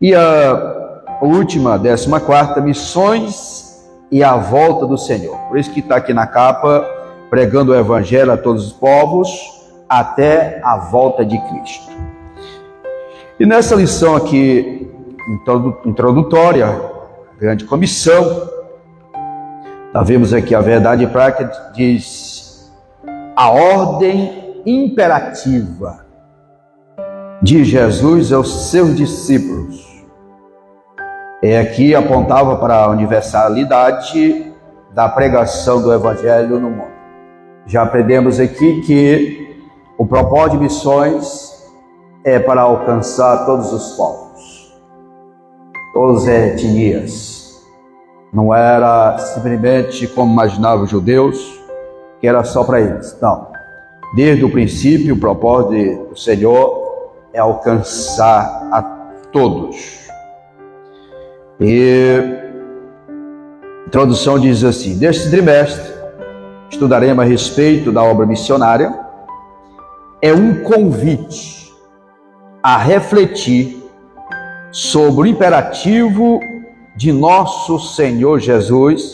E a última, 14ª, missões e a volta do Senhor. Por isso que está aqui na capa, pregando o Evangelho a todos os povos, até a volta de Cristo. E nessa lição aqui, introdutória, grande comissão, nós vemos aqui a verdade prática, diz a ordem imperativa de Jesus aos seus discípulos. Aqui apontava para a universalidade da pregação do Evangelho no mundo. Já aprendemos aqui que o propósito de missões é para alcançar todos os povos, todas as etnias. Não era simplesmente como imaginavam os judeus, que era só para eles. Não. Desde o princípio, o propósito do Senhor é alcançar a todos. E a introdução diz assim: neste trimestre estudaremos a respeito da obra missionária. É um convite a refletir sobre o imperativo de nosso Senhor Jesus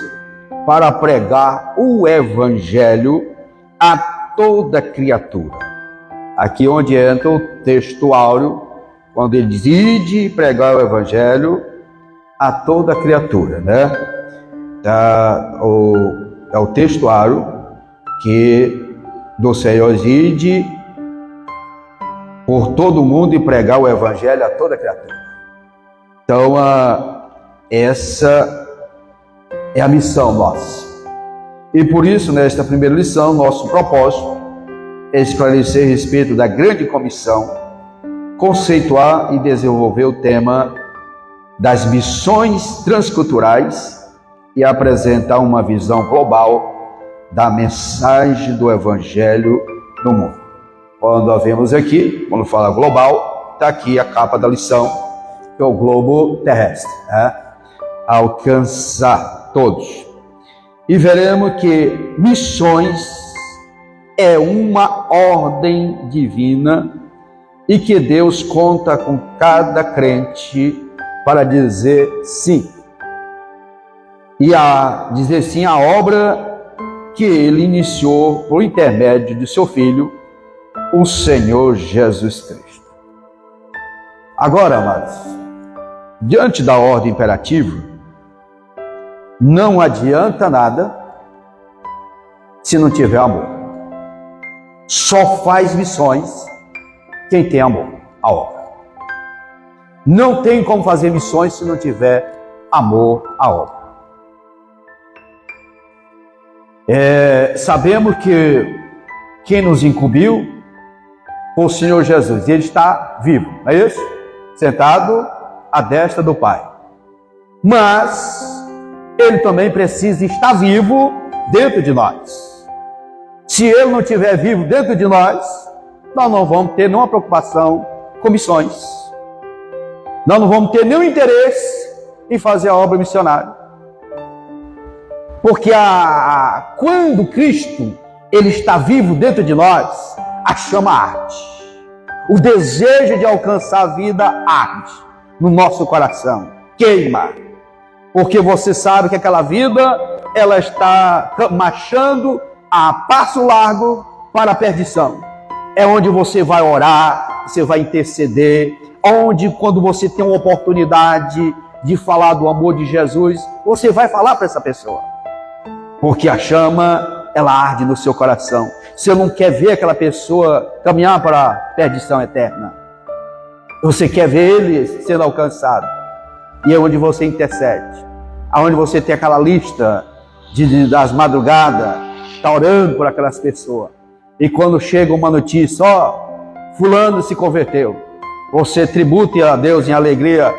para pregar o Evangelho a toda criatura. Aqui onde entra o texto áureo, quando ele diz: ide pregar o Evangelho a toda criatura, né? É o texto áureo que do Senhor: ide por todo mundo e pregar o Evangelho a toda criatura. Então, essa é a missão nossa. E por isso, nesta primeira lição, nosso propósito é esclarecer a respeito da grande comissão, conceituar e desenvolver o tema das missões transculturais e apresentar uma visão global da mensagem do Evangelho no mundo. Quando nós vemos aqui, quando fala global, está aqui a capa da lição, que é o globo terrestre, né? Alcançar todos. E veremos que missões é uma ordem divina e que Deus conta com cada crente para dizer sim. E a dizer sim à obra que ele iniciou por intermédio de seu Filho, o Senhor Jesus Cristo. Agora, amados, diante da ordem imperativa, não adianta nada se não tiver amor. Só faz missões quem tem amor à obra. Não tem como fazer missões se não tiver amor à obra. Sabemos que quem nos incumbiu foi o Senhor Jesus. Ele está vivo, não é isso? Sentado à destra do Pai. Mas Ele também precisa estar vivo dentro de nós. Se Ele não estiver vivo dentro de nós não vamos ter nenhuma preocupação com missões. Nós não vamos ter nenhum interesse em fazer a obra missionária. Porque quando Cristo ele está vivo dentro de nós, a chama arde. O desejo de alcançar a vida arde no nosso coração, queima. Porque você sabe que aquela vida, ela está marchando a passo largo para a perdição. É onde você vai orar, você vai interceder, onde quando você tem uma oportunidade de falar do amor de Jesus, você vai falar para essa pessoa. Porque a chama, ela arde no seu coração. Você não quer ver aquela pessoa caminhar para a perdição eterna. Você quer ver ele sendo alcançado. E é onde você intercede. Aonde você tem aquela lista das madrugadas, está orando por aquelas pessoas. E quando chega uma notícia, fulano se converteu. Você tributa a Deus em alegria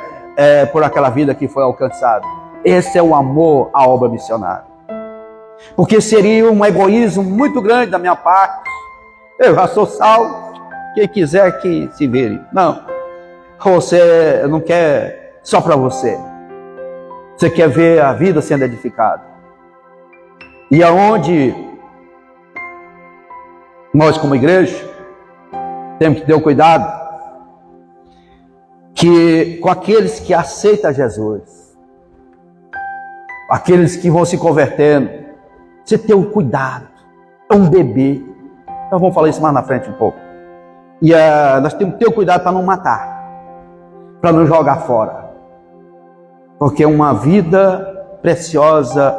por aquela vida que foi alcançada. Esse é o amor à obra missionária. Porque seria um egoísmo muito grande da minha parte. Eu já sou salvo, quem quiser que se vire. Não, você não quer só para você. Você quer ver a vida sendo edificada. E aonde nós como igreja temos que ter o cuidado que com aqueles que aceitam Jesus, aqueles que vão se convertendo, você tem um cuidado, é um bebê. Então vamos falar isso mais na frente um pouco. E nós temos que ter o cuidado para não matar, para não jogar fora, porque é uma vida preciosa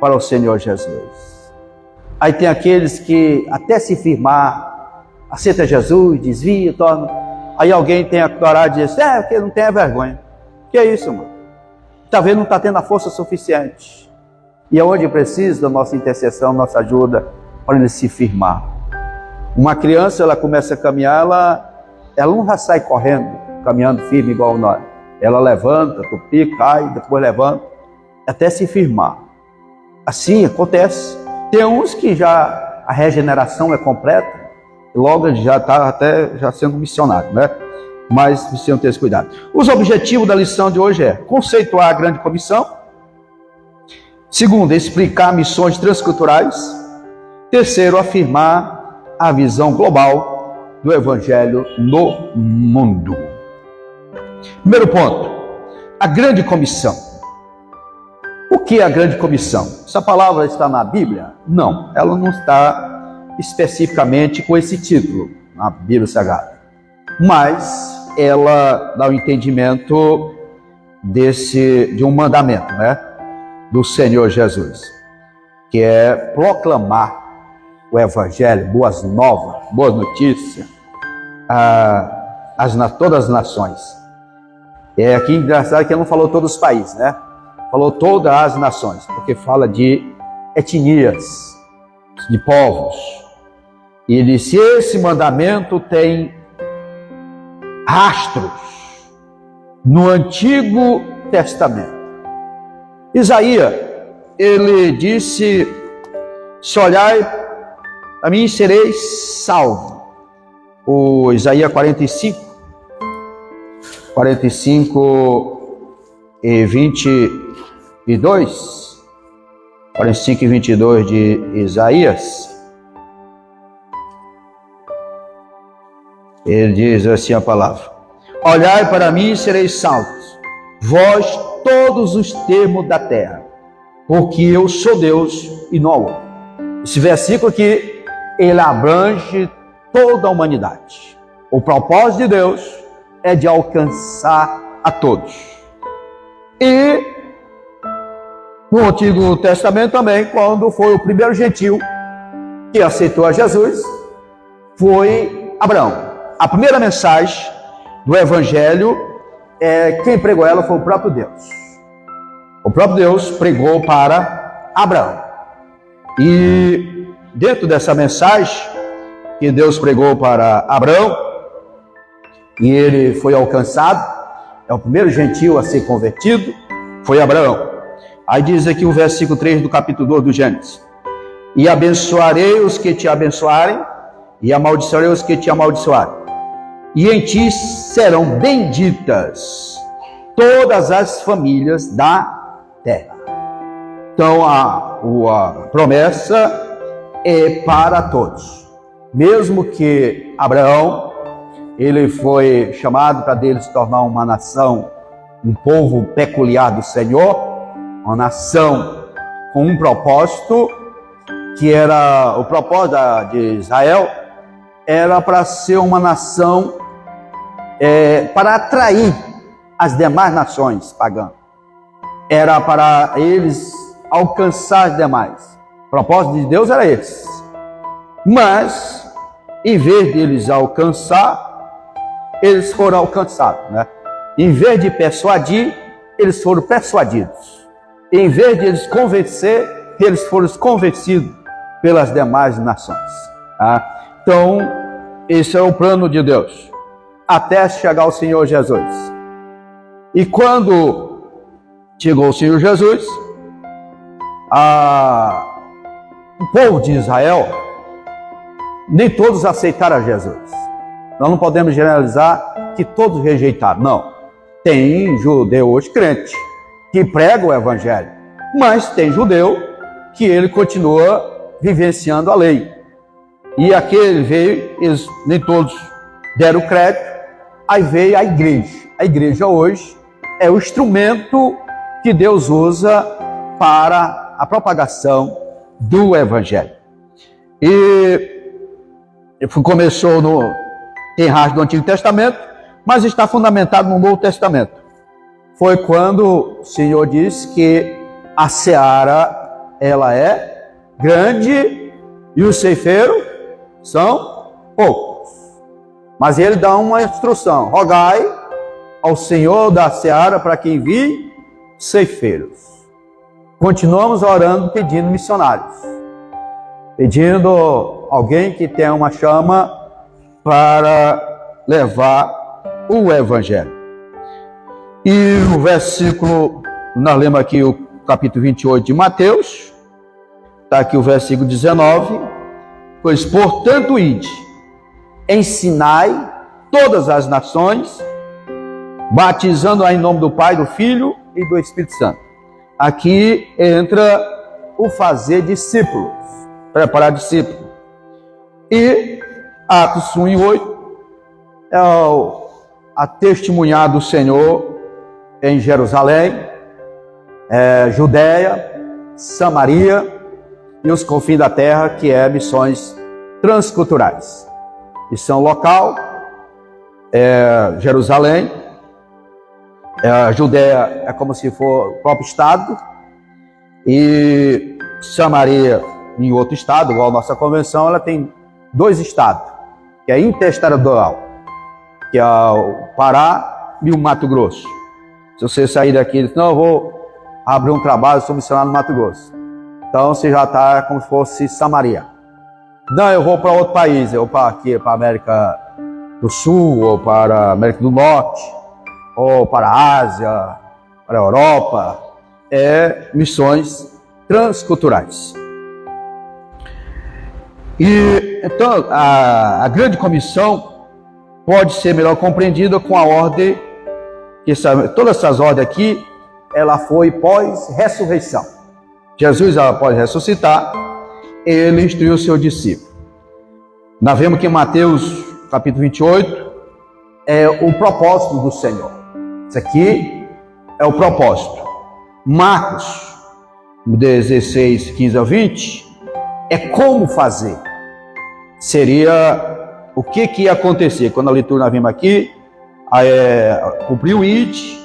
para o Senhor Jesus. Aí tem aqueles que até se firmar, aceita Jesus, desvia, torna. Aí alguém tem a coragem de dizer, porque não tem vergonha. Que é isso, mano? Talvez não está tendo a força suficiente. E é onde precisa da nossa intercessão, nossa ajuda, para ele se firmar. Uma criança, ela começa a caminhar, ela não já sai correndo, caminhando firme igual nós. Ela levanta, tupi, cai, depois levanta, até se firmar. Assim acontece. Tem uns que já a regeneração é completa, logo já está até já sendo missionário, né? Mas precisam ter esse cuidado. Os objetivos da lição de hoje é conceituar a grande comissão. Segundo, explicar missões transculturais. Terceiro, afirmar a visão global do Evangelho no mundo. Primeiro ponto, a grande comissão. O que é a grande comissão? Essa palavra está na Bíblia? Não, ela não está especificamente com esse título na Bíblia Sagrada. Mas ela dá o entendimento de um mandamento, né? Do Senhor Jesus, que é proclamar o Evangelho, boas novas, boas notícias, todas as nações. É aqui engraçado que ele não falou todos os países, né? Falou todas as nações, porque fala de etnias, de povos. E ele disse, esse mandamento tem rastros no Antigo Testamento. Isaías, ele disse, se olhai a mim sereis salvo. O Isaías 45 e 22, 45 e 22 de Isaías, ele diz assim a palavra, olhai para mim e sereis salvos, vós todos os termos da terra, porque eu sou Deus e não há outro. Esse versículo aqui, ele abrange toda a humanidade. O propósito de Deus é de alcançar a todos. E no Antigo Testamento também, quando foi o primeiro gentil que aceitou a Jesus, foi Abraão. A primeira mensagem do Evangelho, quem pregou ela foi o próprio Deus. O próprio Deus pregou para Abraão. E dentro dessa mensagem que Deus pregou para Abraão, e ele foi alcançado, é o primeiro gentil a ser convertido, foi Abraão. Aí diz aqui o versículo 3 do capítulo 2 do Gênesis. E abençoarei os que te abençoarem, e amaldiçoarei os que te amaldiçoarem. E em ti serão benditas todas as famílias da terra. Então a promessa é para todos. Mesmo que Abraão, ele foi chamado para dele se tornar uma nação, um povo peculiar do Senhor, uma nação com um propósito, que era o propósito de Israel, era para ser uma nação para atrair as demais nações pagãs. Era para eles alcançar as demais. O propósito de Deus era esse. Mas, em vez de eles alcançar, eles foram alcançados, né? Em vez de persuadir, eles foram persuadidos. Em vez de eles convencer, eles foram convencidos pelas demais nações. Tá? Então, esse é o plano de Deus, até chegar ao Senhor Jesus. E quando chegou o Senhor Jesus, o povo de Israel, nem todos aceitaram a Jesus. Nós não podemos generalizar que todos rejeitaram, não. Tem judeu hoje crente, que prega o Evangelho, mas tem judeu que ele continua vivenciando a lei. E aquele veio, eles nem todos deram crédito, aí veio a igreja. A igreja hoje é o instrumento que Deus usa para a propagação do Evangelho. E começou em rastro do Antigo Testamento, mas está fundamentado no Novo Testamento. Foi quando o Senhor disse que a seara, ela é grande e os ceifeiros são poucos. Mas ele dá uma instrução: rogai ao Senhor da seara para que envie ceifeiros. Continuamos orando, pedindo missionários, pedindo alguém que tenha uma chama para levar o Evangelho. E o versículo, nós lemos aqui o capítulo 28 de Mateus, está aqui o versículo 19: pois, portanto, ide, ensinai todas as nações, batizando-a em nome do Pai, do Filho e do Espírito Santo. Aqui entra o fazer discípulos, preparar discípulos. E Atos 1 e 8 é a testemunhar do Senhor em Jerusalém, Judéia, Samaria e os confins da terra, que é missões transculturais. Missão local, Jerusalém, Judéia é como se for o próprio estado, e Samaria em outro estado, igual a nossa convenção, ela tem 2 estados, que é interestadual, que é o Pará e o Mato Grosso. Se você sair daqui e dizer, não, eu vou abrir um trabalho, sou missionário no Mato Grosso, então você já está como se fosse Samaria. Não, eu vou para outro país, eu vou para aqui, para a América do Sul, ou para a América do Norte, ou para a Ásia, para a Europa, missões transculturais. E então a grande comissão pode ser melhor compreendida com a ordem, que todas essas ordens aqui, ela foi pós-ressurreição. Jesus, após ressuscitar, ele instruiu o seu discípulo. Nós vemos que em Mateus capítulo 28 é o propósito do Senhor. Isso aqui é o propósito. Marcos 16, 15 a 20 é como fazer. Seria o que ia acontecer. Quando a leitura nós vimos aqui, cumprir o IT,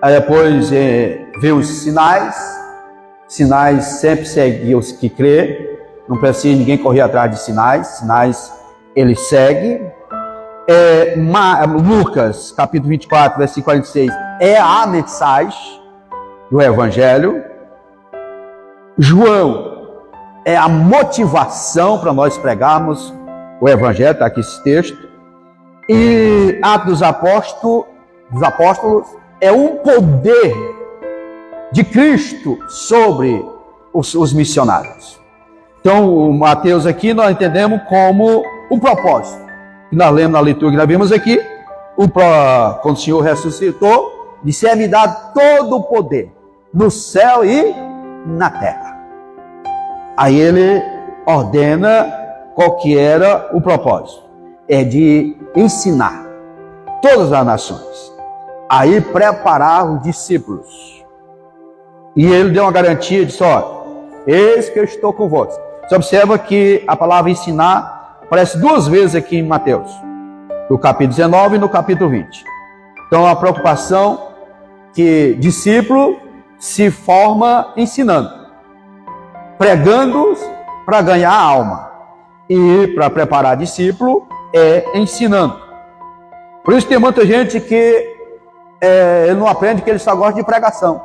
aí depois ver os sinais. Sinais sempre seguem os que crê. Não precisa ninguém correr atrás de sinais. Sinais ele segue. Lucas, capítulo 24, versículo 46, é a mensagem do Evangelho. João é a motivação para nós pregarmos o Evangelho, está aqui esse texto. E Atos dos Apóstolos é um poder de Cristo sobre os missionários. Então, o Mateus aqui nós entendemos como um propósito. Nós lemos na leitura que nós vimos aqui, quando o Senhor ressuscitou, disse: é-me dado todo o poder no céu e na terra. Aí ele ordena qual que era o propósito. É de ensinar todas as nações, aí preparar os discípulos. E ele deu uma garantia, disse: olha, eis que eu estou convosco. Você observa que a palavra ensinar aparece 2 vezes aqui em Mateus, no capítulo 19 e no capítulo 20. Então, a preocupação que discípulo se forma ensinando, pregando para ganhar a alma, e para preparar discípulo ensinando. Por isso tem muita gente que ele não aprende, que ele só gosta de pregação,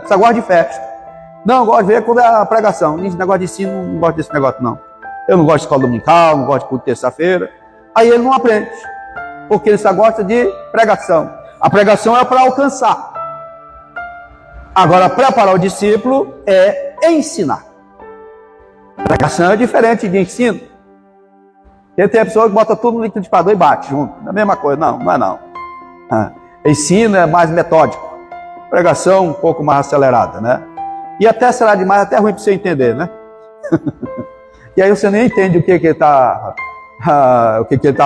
só gosta de festa. Não, eu gosto de ver quando é a pregação. Esse negócio de ensino, não gosto desse negócio não. Eu não gosto de escola dominical, não gosto de culto de terça-feira. Aí ele não aprende, porque ele só gosta de pregação. A pregação é para alcançar. Agora, preparar o discípulo é ensinar. Pregação é diferente de ensino. Porque tem pessoa que bota tudo no liquidificador e bate junto. É a mesma coisa. Não, não é não. Ensino é mais metódico. Pregação um pouco mais acelerada, né? E até acelerar demais, até ruim para você entender, né? E aí você nem entende o que ele está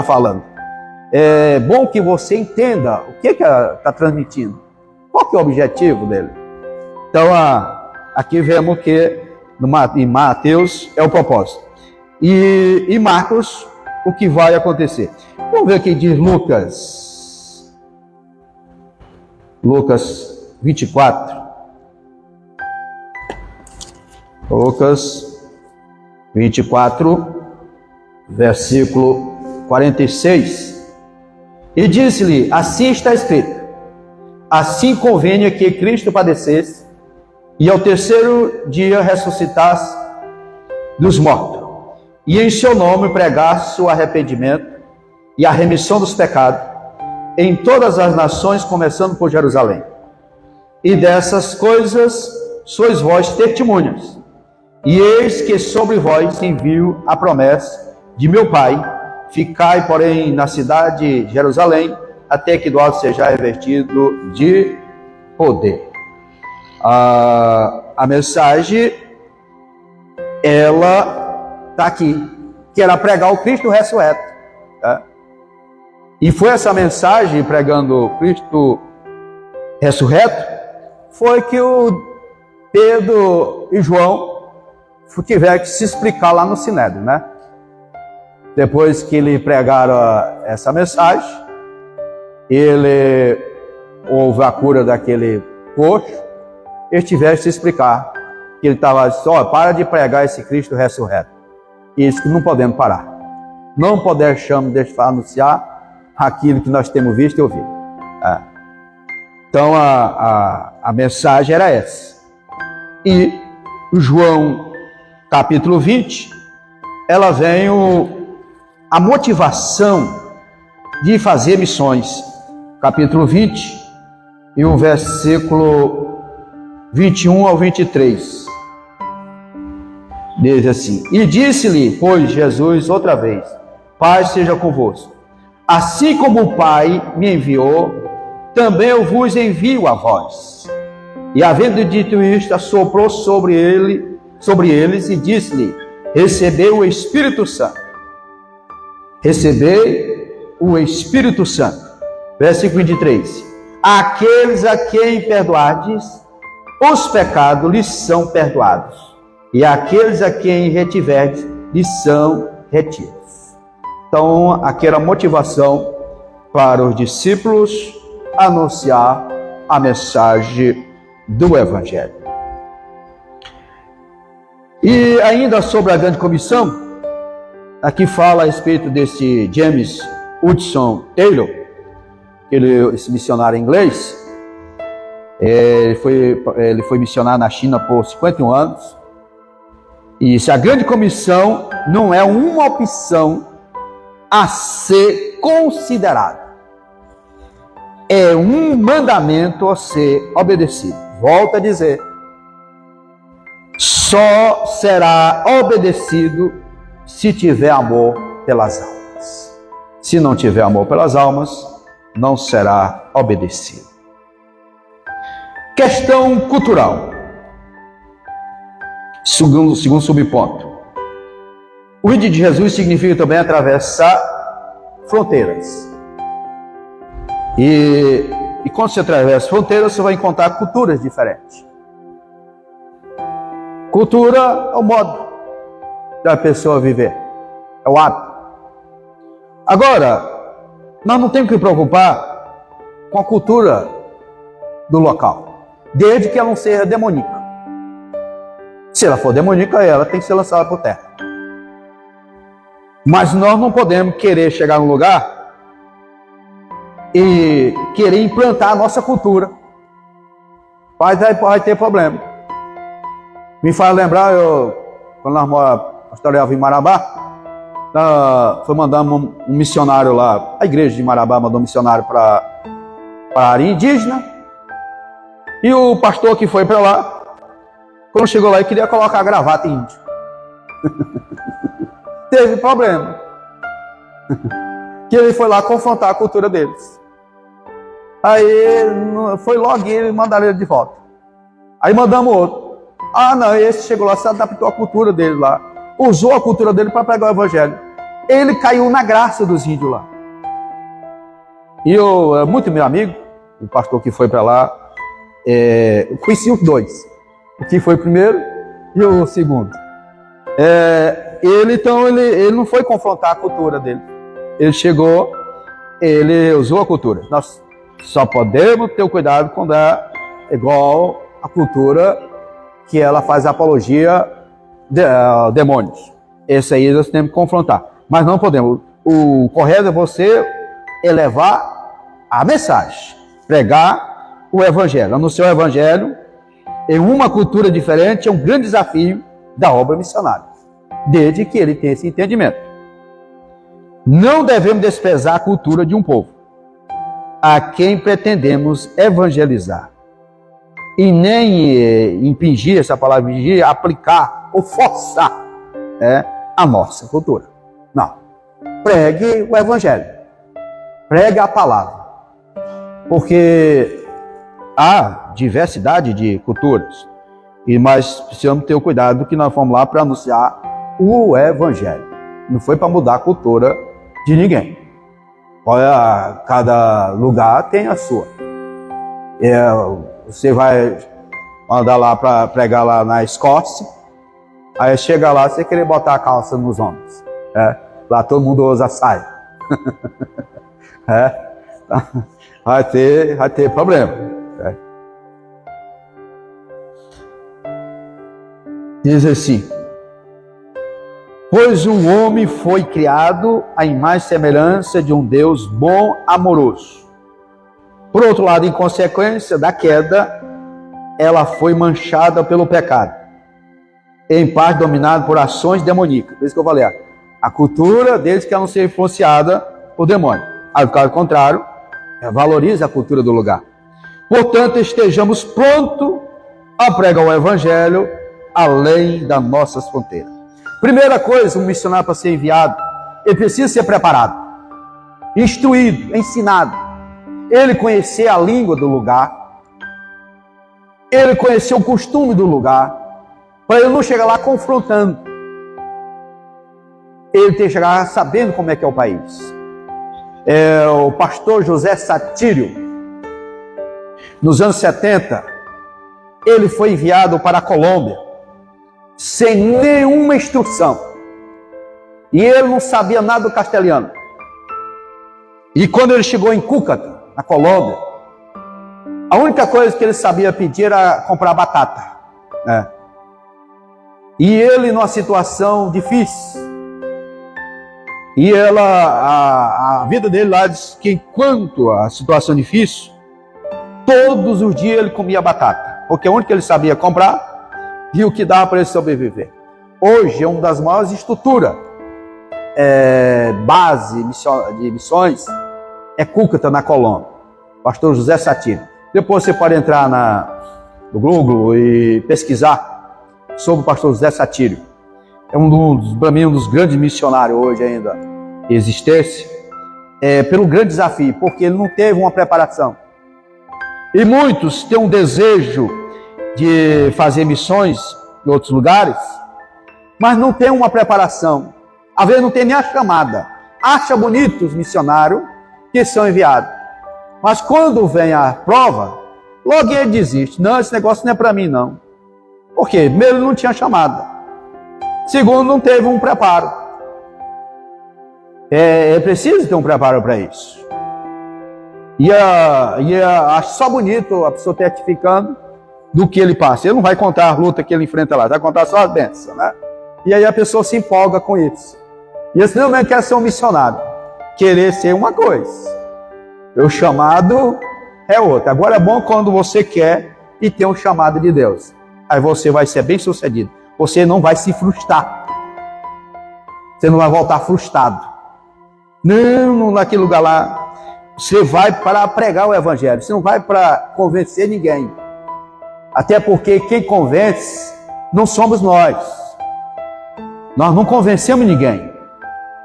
falando. é bom que você entenda o que está transmitindo. Qual que é o objetivo dele? Então, aqui vemos que em Mateus é o propósito. E em Marcos, o que vai acontecer? Vamos ver o que diz Lucas. Lucas 24. Lucas 24, versículo 46. E disse-lhe: assim está escrito, assim convém que Cristo padecesse e ao terceiro dia ressuscitasse dos mortos, e em seu nome pregasse o arrependimento e a remissão dos pecados em todas as nações, começando por Jerusalém. E dessas coisas sois vós testemunhas. E eis que sobre vós envio a promessa de meu Pai. Ficai, porém, na cidade de Jerusalém, até que do alto seja revestido de poder. A mensagem, ela está aqui, que era pregar o Cristo ressurreto. Tá? E foi essa mensagem, pregando o Cristo ressurreto, foi que o Pedro e João tiveram que se explicar lá no Sinédrio, né? Depois que ele pregaram essa mensagem, ele houve a cura daquele coxo, eles tiveram que se explicar, que ele estava só, para de pregar esse Cristo ressurreto. E isso que não podemos parar. Não podemos deixar anunciar aquilo que nós temos visto e ouvido. Então a mensagem era essa. E João capítulo 20, ela vem a motivação de fazer missões. Capítulo 20 e o versículo 21 ao 23. Diz assim: e disse-lhe, pois, Jesus outra vez: paz seja convosco. Assim como o Pai me enviou, também eu vos envio a vós. E havendo dito isto, assoprou sobre eles e disse-lhe: recebei o Espírito Santo. Recebei o Espírito Santo. Versículo 23. Aqueles a quem perdoardes, os pecados lhes são perdoados. E aqueles a quem retiverdes, lhes são retidos. Então, aqui era a motivação para os discípulos anunciar a mensagem do Evangelho. E ainda sobre a grande comissão, aqui fala a respeito desse James Hudson Taylor, esse missionário inglês. Ele foi missionário na China por 51 anos. E se a grande comissão não é uma opção a ser considerada, é um mandamento a ser obedecido. Volto a dizer, só será obedecido se tiver amor pelas almas. Se não tiver amor pelas almas, não será obedecido. Questão cultural. Segundo subponto. O ide de Jesus significa também atravessar fronteiras. E quando você atravessa fronteiras, você vai encontrar culturas diferentes. Cultura é o modo da pessoa viver, é o hábito. Agora, nós não temos que nos preocupar com a cultura do local, desde que ela não seja demoníaca. Se ela for demoníaca, ela tem que ser lançada por terra. Mas nós não podemos querer chegar num lugar e querer implantar a nossa cultura. Vai ter problema. Me faz lembrar, quando nós pastoreávamos em Marabá, foi mandar um missionário lá, a igreja de Marabá mandou um missionário para a área indígena, e o pastor que foi para lá, quando chegou lá, ele queria colocar a gravata índio. Teve problema. Que ele foi lá confrontar a cultura deles. Aí foi logo e ele mandaram ele de volta. Aí mandamos outro. Não, esse chegou lá, se adaptou à cultura dele lá. Usou a cultura dele para pregar o Evangelho. Ele caiu na graça dos índios lá. E eu, muito meu amigo, o pastor que foi para lá, eu conheci os dois. O que foi o primeiro e o segundo. Ele não foi confrontar a cultura dele. Ele chegou, ele usou a cultura. Nós só podemos ter o cuidado quando é igual a cultura que ela faz apologia de demônios. Esse aí nós temos que confrontar. Mas não podemos. O correto é você elevar a mensagem, pregar o evangelho. Anunciar o evangelho em uma cultura diferente é um grande desafio da obra missionária, desde que ele tenha esse entendimento. Não devemos desprezar a cultura de um povo a quem pretendemos evangelizar, e nem impingir, essa palavra impingir, aplicar ou forçar a nossa cultura. Não. Pregue o evangelho. Pregue a palavra. Porque há diversidade de culturas, mas precisamos ter o cuidado que nós fomos lá para anunciar o evangelho. Não foi para mudar a cultura de ninguém. Cada lugar tem a sua. Você vai andar lá para pregar lá na Escócia, aí chega lá, você querer botar a calça nos ombros. Lá todo mundo usa saia. Vai ter problema. Diz assim: pois o homem foi criado à imagem e semelhança de um Deus bom, amoroso. Por outro lado, em consequência da queda, ela foi manchada pelo pecado, em parte dominada por ações demoníacas. Por isso que eu falei, a cultura deles quer não ser influenciada por demônio. Ao contrário, valoriza a cultura do lugar. Portanto, estejamos prontos a pregar o evangelho além das nossas fronteiras. Primeira coisa, um missionário para ser enviado, ele precisa ser preparado, instruído, ensinado. Ele conhecer a língua do lugar, ele conhecer o costume do lugar, para ele não chegar lá confrontando. Ele tem que chegar sabendo como é que é o país. O pastor José Satírio, nos anos 70, ele foi enviado para a Colômbia, sem nenhuma instrução. E ele não sabia nada do castelhano. E quando ele chegou em Cúcuta, na Colômbia, a única coisa que ele sabia pedir era comprar batata. E ele, numa situação difícil, e a vida dele lá diz que enquanto a situação difícil, todos os dias ele comia batata, porque é o único que ele sabia comprar e o que dava para ele sobreviver. Hoje é uma das maiores estruturas, base de missões, Cúcuta, na Colômbia. Pastor José Satírio. Depois você pode entrar no Google e pesquisar sobre o pastor José Satírio. Para mim, um dos grandes missionários hoje ainda existesse, pelo grande desafio, porque ele não teve uma preparação. E muitos têm um desejo de fazer missões em outros lugares, mas não tem uma preparação. Às vezes não tem nem a chamada. Acha bonito os missionários que são enviados. Mas quando vem a prova, logo ele desiste. Não, esse negócio não é para mim, não. Por quê? Primeiro, ele não tinha chamada. Segundo, não teve um preparo. É preciso ter um preparo para isso. Acho só bonito a pessoa testificando do que ele passa. Ele não vai contar a luta que ele enfrenta lá, vai contar só as bênçãos, né? E aí a pessoa se empolga com isso. E esse não quer ser um missionário. Querer ser uma coisa. O chamado é outra. Agora é bom quando você quer e tem um chamado de Deus. Aí você vai ser bem sucedido. Você não vai se frustrar. Você não vai voltar frustrado. Não, naquele lugar lá. Você vai para pregar o evangelho. Você não vai para convencer ninguém. Até porque quem convence não somos nós. Nós não convencemos ninguém.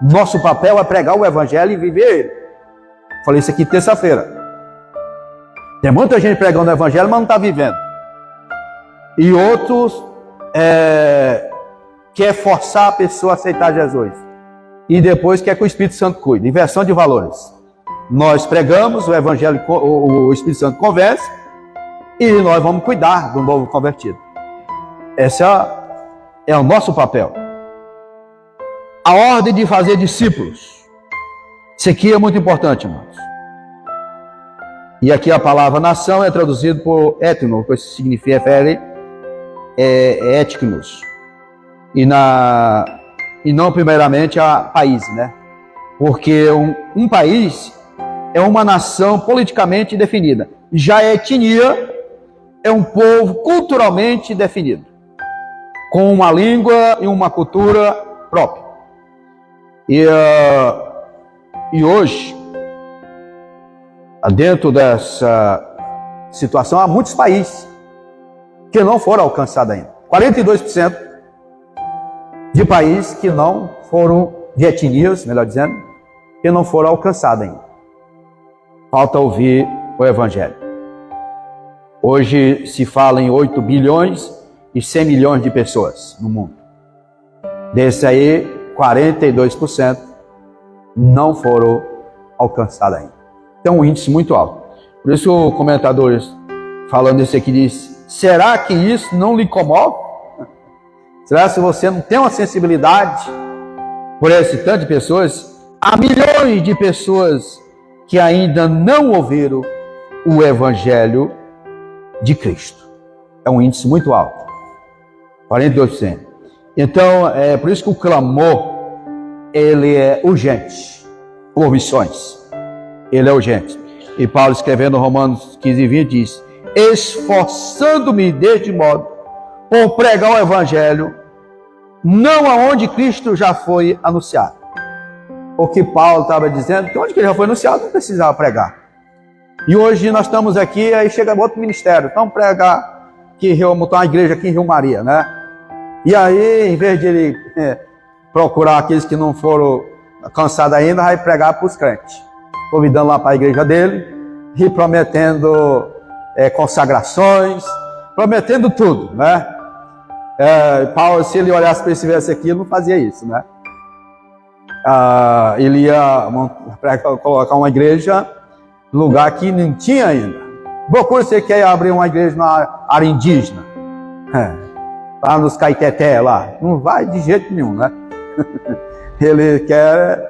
Nosso papel é pregar o evangelho e viver ele. Falei isso aqui terça-feira. Tem muita gente pregando o evangelho, mas não está vivendo. E outros quer forçar a pessoa a aceitar Jesus. E depois quer que o Espírito Santo cuide. Inversão de valores. nós pregamos, o Evangelho, o Espírito Santo convence, e nós vamos cuidar do novo convertido. Esse é o nosso papel. A ordem de fazer discípulos. Isso aqui é muito importante, irmãos. E aqui a palavra nação é traduzida por etno, que significa étnicos. E não primeiramente a país, né? Porque um país é uma nação politicamente definida. Já a etnia é um povo culturalmente definido, com uma língua e uma cultura própria. E hoje, dentro dessa situação, há muitos países que não foram alcançados ainda. 42% de países que não foram, de etnias, melhor dizendo, que não foram alcançados ainda. Falta ouvir o Evangelho. Hoje se fala em 8 bilhões e 100 milhões de pessoas no mundo. Desse aí, 42% não foram alcançados ainda. Tem um índice muito alto. Por isso o comentador falando isso aqui diz: será que isso não lhe comove? Será que você não tem uma sensibilidade por esse tanto de pessoas? Há milhões de pessoas que ainda não ouviram o Evangelho de Cristo. É um índice muito alto. 42%. Então, é por isso que o clamor, ele é urgente, por missões. Ele é urgente. E Paulo, escrevendo Romanos 15:20, diz: esforçando-me deste modo, por pregar o Evangelho, não aonde Cristo já foi anunciado. Porque Paulo estava dizendo que onde ele já foi anunciado, não precisava pregar. E hoje nós estamos aqui, aí chega outro ministério, então pregar, que montar uma igreja aqui em Rio Maria, né? E aí, em vez de ele procurar aqueles que não foram alcançados ainda, vai pregar para os crentes, convidando lá para a igreja dele, e prometendo consagrações, prometendo tudo, né? Paulo, se ele olhasse para esse verso aqui, ele não fazia isso, né? Ele ia colocar uma igreja no lugar que não tinha ainda. Procura, você quer abrir uma igreja na área indígena, lá nos Caeteté, lá, não vai de jeito nenhum, né? Ele quer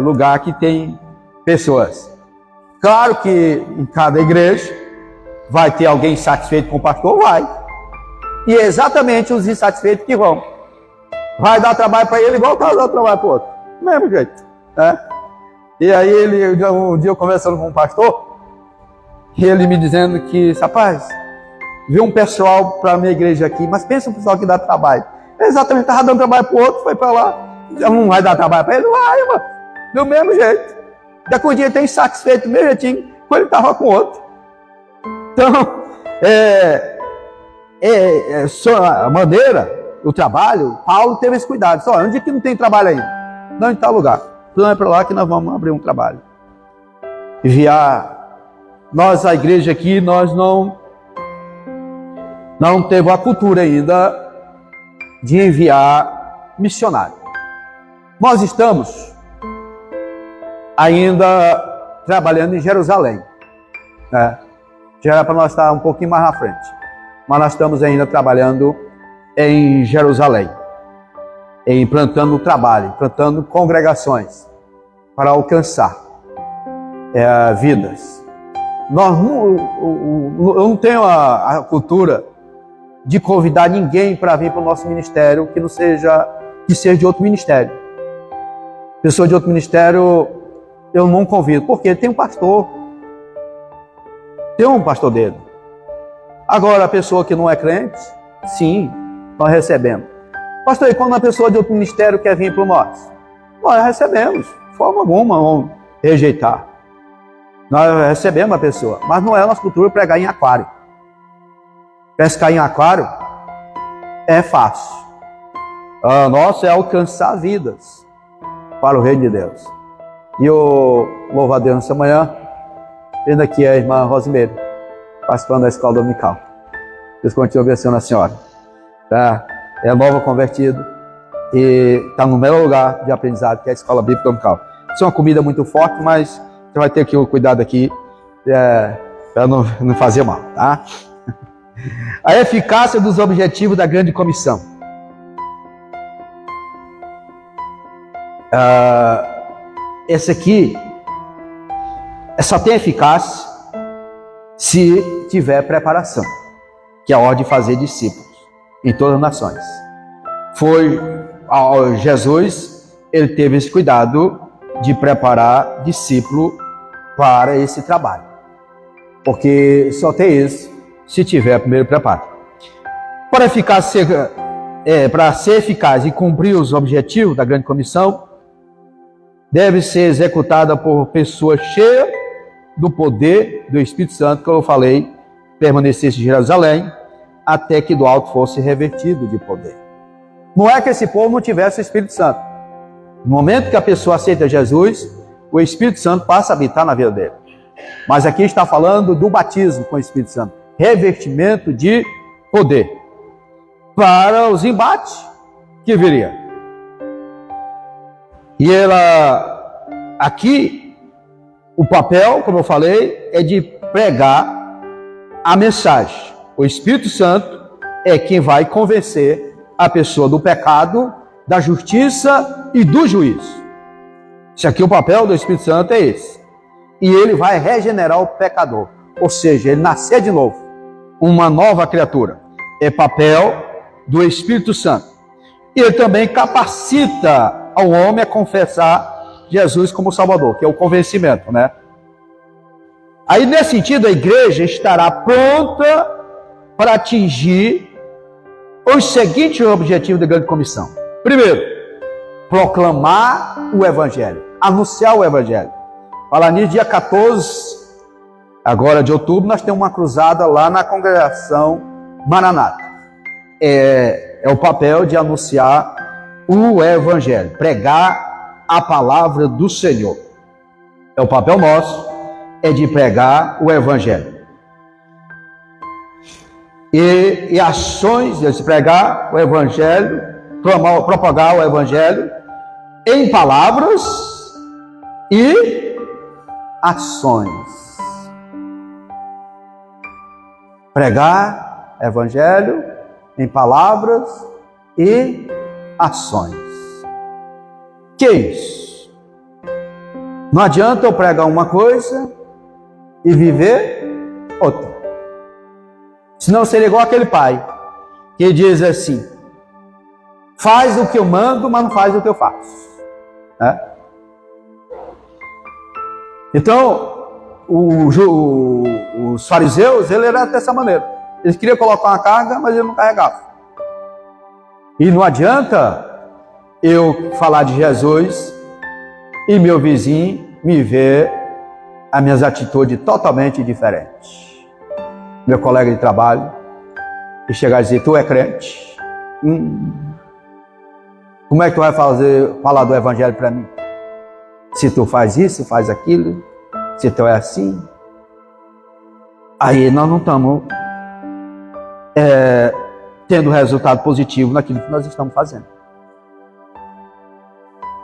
lugar que tem pessoas. Claro que em cada igreja vai ter alguém insatisfeito com o pastor, vai. E é exatamente os insatisfeitos que vão. Vai dar trabalho para ele igual está dando trabalho para o outro. Do mesmo jeito, né? E aí um dia eu conversando com um pastor, e ele me dizendo que, rapaz, viu um pessoal para a minha igreja aqui, mas pensa no pessoal que dá trabalho. Exatamente, estava dando trabalho para o outro, foi para lá. Já não vai dar trabalho para ele? Vai, mano. Do mesmo jeito. Daqui um dia tem insatisfeito do mesmo jeitinho, quando ele estava com o outro. Então, a maneira, o trabalho, Paulo teve esse cuidado. Só, onde que não tem trabalho ainda? Não, em tal lugar. Então é para lá que nós vamos abrir um trabalho. Enviar. Nós, a igreja aqui, nós não temos a cultura ainda de enviar missionário. Nós estamos ainda trabalhando em Jerusalém. Já era para nós estar um pouquinho mais na frente. Mas nós estamos ainda trabalhando em Jerusalém, implantando trabalho, implantando congregações para alcançar vidas. Eu não tenho a cultura de convidar ninguém para vir para o nosso ministério que não seja de outro ministério. Pessoa de outro ministério eu não convido, porque tem um pastor, dele. Agora, a pessoa que não é crente, sim, nós recebemos. Pastor, e quando uma pessoa de outro ministério quer vir para nós? Nós recebemos, de forma alguma, vamos rejeitar. Nós recebemos a pessoa, mas não é nossa cultura pregar em aquário. Pescar em aquário é fácil. A nossa é alcançar vidas para o reino de Deus. E eu louvo a Deus nessa manhã, vendo aqui a irmã Rosimeire, participando da escola dominical. Deus continue abençoando a senhora. Tá? É nova convertida e está no melhor lugar de aprendizado, que é a escola bíblica dominical. Isso é uma comida muito forte, mas Você vai ter que cuidado aqui para não fazer mal, tá? A eficácia dos objetivos da grande comissão. Esse aqui só tem eficácia se tiver preparação, que é a ordem de fazer discípulos em todas as nações. Jesus, ele teve esse cuidado de preparar discípulo para esse trabalho, porque só tem isso se tiver primeiro preparo. Para ser eficaz e cumprir os objetivos da grande comissão, deve ser executada por pessoas cheias do poder do Espírito Santo, que eu falei, permanecesse em Jerusalém, até que do alto fosse revertido de poder. Não é que esse povo não tivesse o Espírito Santo. No momento que a pessoa aceita Jesus, o Espírito Santo passa a habitar na vida dele. Mas aqui está falando do batismo com o Espírito Santo, revertimento de poder, para os embates que viria. E aqui, o papel, como eu falei, é de pregar a mensagem. O Espírito Santo é quem vai convencer a pessoa do pecado, da justiça e do juízo. Isso aqui, o papel do Espírito Santo é esse. E ele vai regenerar o pecador, ou seja, ele nascer de novo, uma nova criatura. É papel do Espírito Santo. E ele também capacita ao homem a confessar Jesus como Salvador, que é o convencimento, né? Aí, nesse sentido, a igreja estará pronta para atingir os seguintes objetivos da grande comissão. Primeiro, proclamar o Evangelho, anunciar o Evangelho. Falar nisso, dia 14, agora de outubro, nós temos uma cruzada lá na congregação Maranata. É o papel de anunciar o Evangelho, pregar a palavra do Senhor. É o papel nosso, é de pregar o Evangelho. E ações de pregar o Evangelho, propagar o Evangelho em palavras e ações. Pregar Evangelho em palavras e ações. Que é isso? Não adianta eu pregar uma coisa e viver outra. Senão seria igual aquele pai que diz assim: faz o que eu mando, mas não faz o que eu faço. Né? Então, os fariseus, ele era dessa maneira. Eles queriam colocar uma carga, mas ele não carregava. E não adianta eu falar de Jesus e meu vizinho me ver as minhas atitudes totalmente diferentes. Meu colega de trabalho, e chegar e dizer: tu é crente? Como é que tu vai falar do Evangelho para mim? Se tu faz isso, faz aquilo, se tu é assim. Aí nós não estamos tendo resultado positivo naquilo que nós estamos fazendo.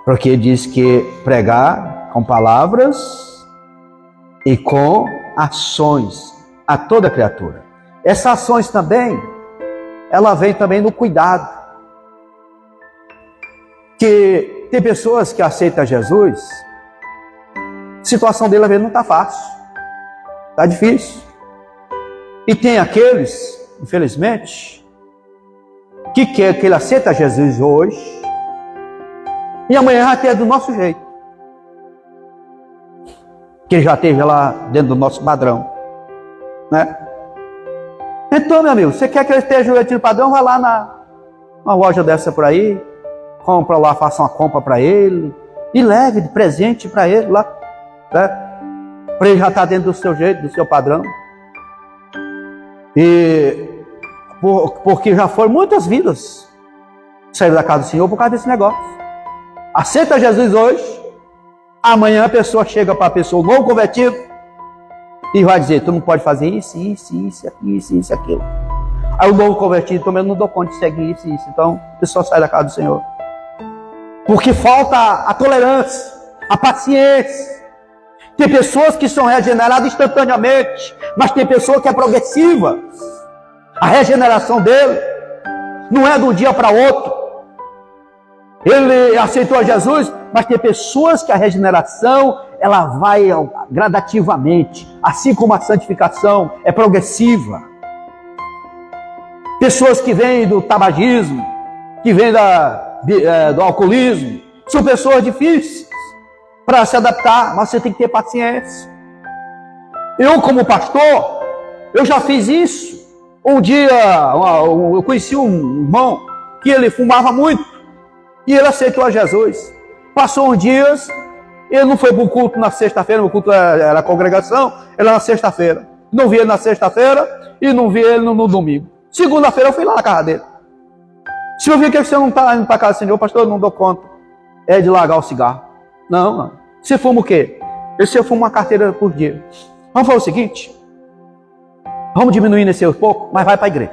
Porque diz que pregar com palavras e com ações a toda criatura. Essas ações também, ela vem também no cuidado. Que tem pessoas que aceitam Jesus, a situação dele às vezes não está fácil, está difícil. E tem aqueles, infelizmente, que quer que ele aceita Jesus hoje e amanhã já esteja do nosso jeito, que ele já esteja lá dentro do nosso padrão, né? Então, meu amigo, você quer que ele esteja dentro do padrão, vai lá numa loja dessa por aí, compra lá, faça uma compra para ele e leve de presente para ele lá, né? Para ele já estar dentro do seu jeito, do seu padrão. E porque já foram muitas vidas saíram da casa do Senhor por causa desse negócio. Aceita Jesus hoje, amanhã a pessoa chega para a pessoa não convertida e vai dizer: tu não pode fazer isso, aquilo. Aí o novo convertido também não dou conta de seguir isso. Então a pessoa sai da casa do Senhor. Porque falta a tolerância, a paciência. Tem pessoas que são regeneradas instantaneamente, mas tem pessoa que é progressiva. A regeneração dele não é de um dia para outro. Ele aceitou a Jesus, mas tem pessoas que a regeneração ela vai gradativamente, assim como a santificação é progressiva. Pessoas que vêm do tabagismo, que vêm do alcoolismo, são pessoas difíceis para se adaptar, mas você tem que ter paciência. Eu, como pastor, eu já fiz isso. Um dia, eu conheci um irmão que ele fumava muito e ele aceitou a Jesus. Passou uns dias, ele não foi para o culto na sexta-feira, o culto era a congregação, ele era na sexta-feira. Não vi ele na sexta-feira e não vi ele no domingo. Segunda-feira eu fui lá na casa dele. Se eu vi que você não está indo para casa do Senhor, pastor, eu não dou conta. É de largar o cigarro. Não. Você fuma o quê? Você fuma uma carteira por dia. Vamos fazer o seguinte. Vamos diminuindo esse pouco, mas vai para a igreja.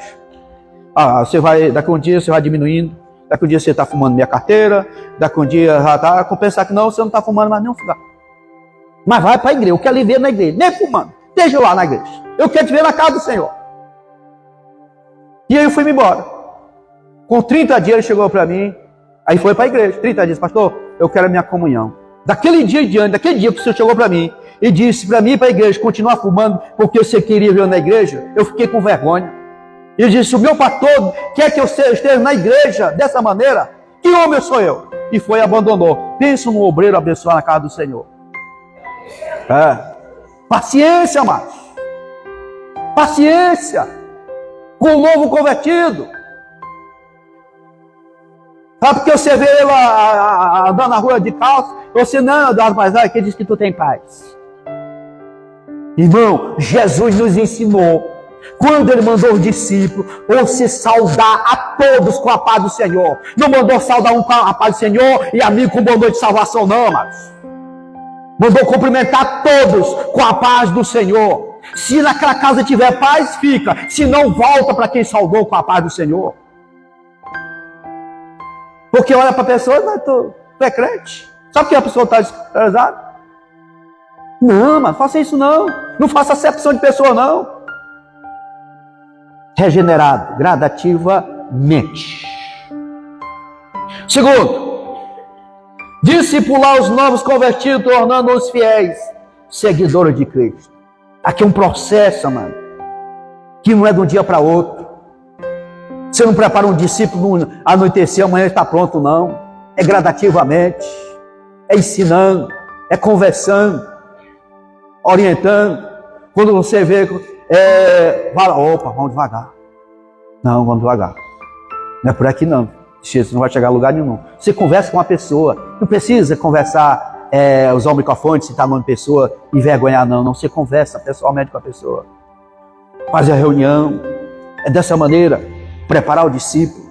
Daqui um dia você vai diminuindo. Daqui um dia você está fumando minha carteira. Daqui um dia já está. Compensar que não, você não está fumando mais nenhum cigarro. Mas vai para a igreja. Eu quero lhe ver na igreja. Nem fumando. Esteja lá na igreja. Eu quero te ver na casa do Senhor. E aí eu fui-me embora. Com 30 dias ele chegou para mim. Aí foi para a igreja. 30 dias. Pastor, eu quero a minha comunhão. Daquele dia em diante, daquele dia que o Senhor chegou para mim e disse para mim ir para a igreja, continuar fumando porque você queria ver eu na igreja, eu fiquei com vergonha. Ele disse, o meu pastor quer que eu esteja na igreja dessa maneira? Que homem sou eu? E foi e abandonou. Pensa num obreiro abençoado na casa do Senhor. Paciência, amados. Paciência. Com o novo convertido. Sabe porque você vê ele andando na rua de calça, você não, mas que diz que tu tem paz. Irmão, Jesus nos ensinou, quando ele mandou os discípulos, você saudar a todos com a paz do Senhor. Não mandou saudar um com a paz do Senhor e amigo com boa noite de salvação, não, amados. Mandou cumprimentar todos com a paz do Senhor. Se naquela casa tiver paz, fica. Se não, volta para quem saudou com a paz do Senhor. Porque olha para a pessoa, mas tu é crente. Sabe que a pessoa está desprezada? Não, mas faça isso não. Não faça acepção de pessoa não. Regenerado, gradativamente. Segundo, discipular os novos convertidos, tornando-os fiéis, seguidores de Cristo. Aqui é um processo, mano, que não é de um dia para outro. Você não prepara um discípulo no anoitecer, amanhã está pronto, não. É gradativamente, é ensinando, é conversando, orientando. Quando você vê, fala, opa, vamos devagar. Não, vamos devagar. Não é por aqui não. Você não vai chegar a lugar nenhum. Você conversa com uma pessoa, não precisa conversar, usar o microfone, citar nome de pessoa, envergonhar, não. Não, você conversa pessoalmente com a pessoa. Faz a reunião. É dessa maneira. Preparar o discípulo.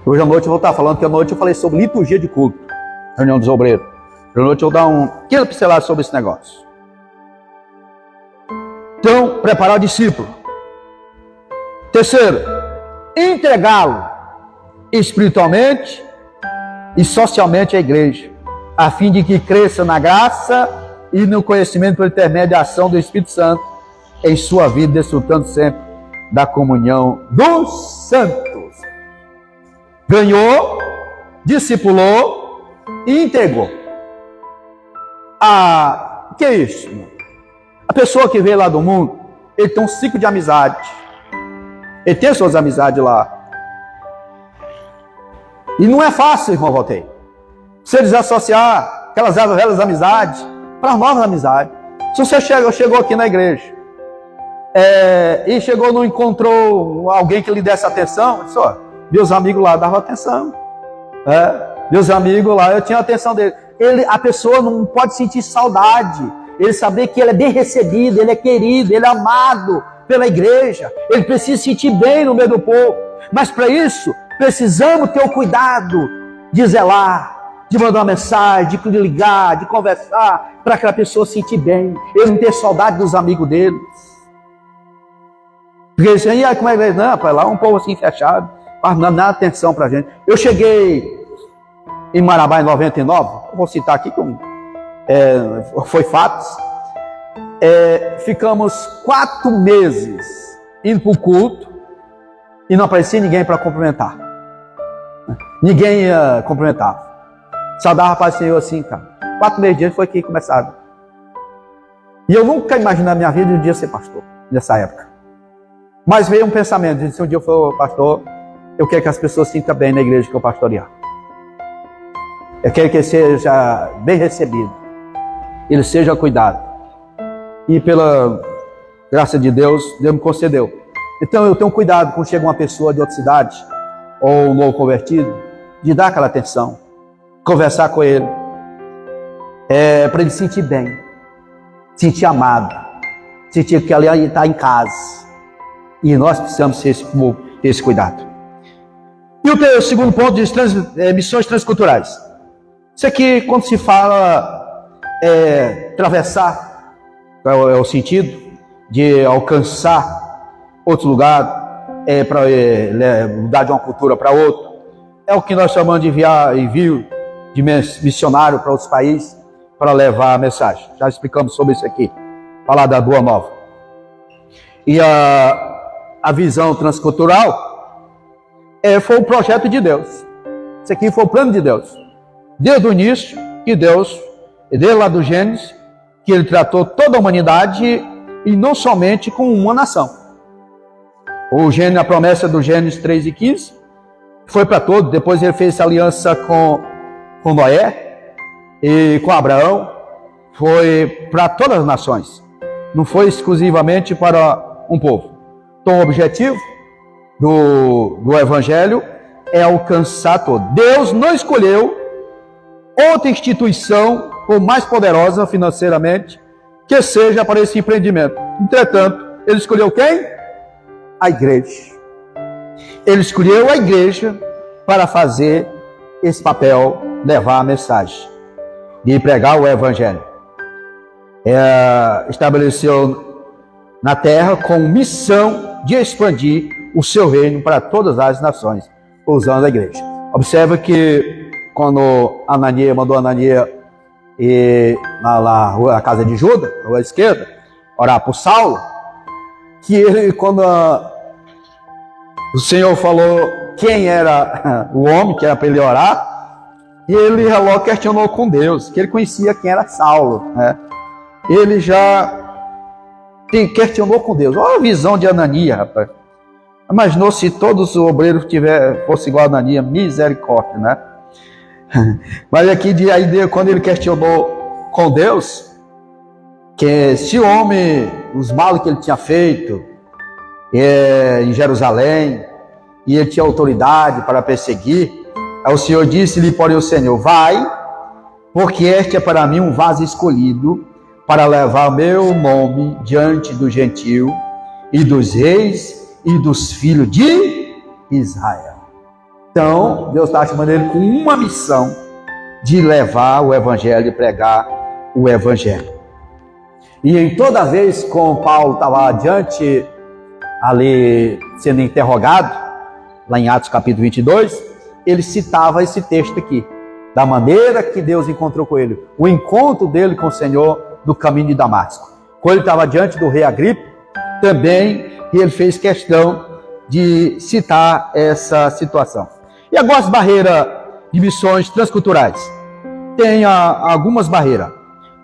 Hoje à noite eu vou estar falando, que à noite eu falei sobre liturgia de culto, reunião dos obreiros. Hoje à noite eu vou dar um pequeno pincelado sobre esse negócio. Então, preparar o discípulo. Terceiro, entregá-lo espiritualmente e socialmente à igreja, a fim de que cresça na graça e no conhecimento por intermédio da ação do Espírito Santo em sua vida, desfrutando sempre da comunhão dos santos. Ganhou, discipulou e entregou. O que é isso? A pessoa que veio lá do mundo, ele tem um ciclo de amizade. Ele tem suas amizades lá. E não é fácil, irmão Voltei, você desassociar aquelas velhas amizades para novas amizades. Se você chegou aqui na igreja, e chegou, não encontrou alguém que lhe desse atenção, disse, meus amigos lá davam atenção. Meus amigos lá, eu tinha a atenção dele. A pessoa não pode sentir saudade. Ele saber que ele é bem recebido, ele é querido, ele é amado pela igreja. Ele precisa se sentir bem no meio do povo. Mas para isso, precisamos ter o cuidado de zelar, de mandar uma mensagem, de ligar, de conversar, para aquela pessoa se sentir bem. Ele não ter saudade dos amigos dele. Porque isso aí, como é que não, rapaz, lá um povo assim fechado, não dá atenção pra gente. Eu cheguei em Marabá em 99, vou citar aqui como foi fatos, ficamos 4 meses indo para o culto e não aparecia ninguém para cumprimentar. Ninguém ia cumprimentar. Só dava para o Senhor assim, cara. 4 meses de antes foi que começaram. E eu nunca imaginei na minha vida um dia ser pastor, nessa época. Mas veio um pensamento, de se um dia eu for pastor, eu quero que as pessoas se sintam bem na igreja que eu pastorear. Eu quero que ele seja bem recebido, ele seja cuidado. E pela graça de Deus, Deus me concedeu. Então eu tenho cuidado quando chega uma pessoa de outra cidade, ou um novo convertido, de dar aquela atenção, conversar com ele, para ele se sentir bem, sentir amado, sentir que ali está em casa. E nós precisamos ter esse cuidado. E o segundo ponto diz missões transculturais. Isso aqui, quando se fala atravessar, é o sentido de alcançar outro lugar, para mudar de uma cultura para outra. É o que nós chamamos de envio de missionário para outros países, para levar a mensagem. Já explicamos sobre isso aqui, falar da Boa Nova. E a visão transcultural foi o projeto de Deus. Isso aqui foi o plano de Deus. Desde o início, que Deus, desde lá do Gênesis, que ele tratou toda a humanidade e não somente com uma nação. A promessa do Gênesis 3:15 foi para todos. Depois ele fez essa aliança com Noé e com Abraão. Foi para todas as nações. Não foi exclusivamente para um povo. Então o objetivo do Evangelho é alcançar todo. Deus não escolheu outra instituição, ou mais poderosa financeiramente, que seja para esse empreendimento. Entretanto, ele escolheu quem? A igreja. Ele escolheu a igreja para fazer esse papel, levar a mensagem de pregar o Evangelho. Estabeleceu na terra com missão de expandir o seu reino para todas as nações, usando a igreja. Observa que quando Ananias mandou Ananias na casa de Judas, à rua esquerda, orar por Saulo, que ele, quando o Senhor falou quem era o homem que era para ele orar, ele logo questionou com Deus, que ele conhecia quem era Saulo, né? Ele já questionou com Deus. Olha a visão de Ananias, rapaz. Imaginou se todos os obreiros fossem igual a Ananias, misericórdia, né? Mas aqui, quando ele questionou com Deus, que esse homem, os males que ele tinha feito em Jerusalém, e ele tinha autoridade para perseguir, aí o Senhor disse-lhe, porém, o Senhor, vai, porque este é para mim um vaso escolhido, para levar meu nome diante do gentio, e dos reis, e dos filhos de Israel. Então, Deus está chamando ele com uma missão de levar o Evangelho e pregar o Evangelho. E em toda vez que Paulo estava adiante, ali sendo interrogado, lá em Atos capítulo 22, ele citava esse texto aqui, da maneira que Deus encontrou com ele, o encontro dele com o Senhor no caminho de Damasco. Quando ele estava diante do rei Agripa, também ele fez questão de citar essa situação. E agora as barreiras de missões transculturais. Tem algumas barreiras.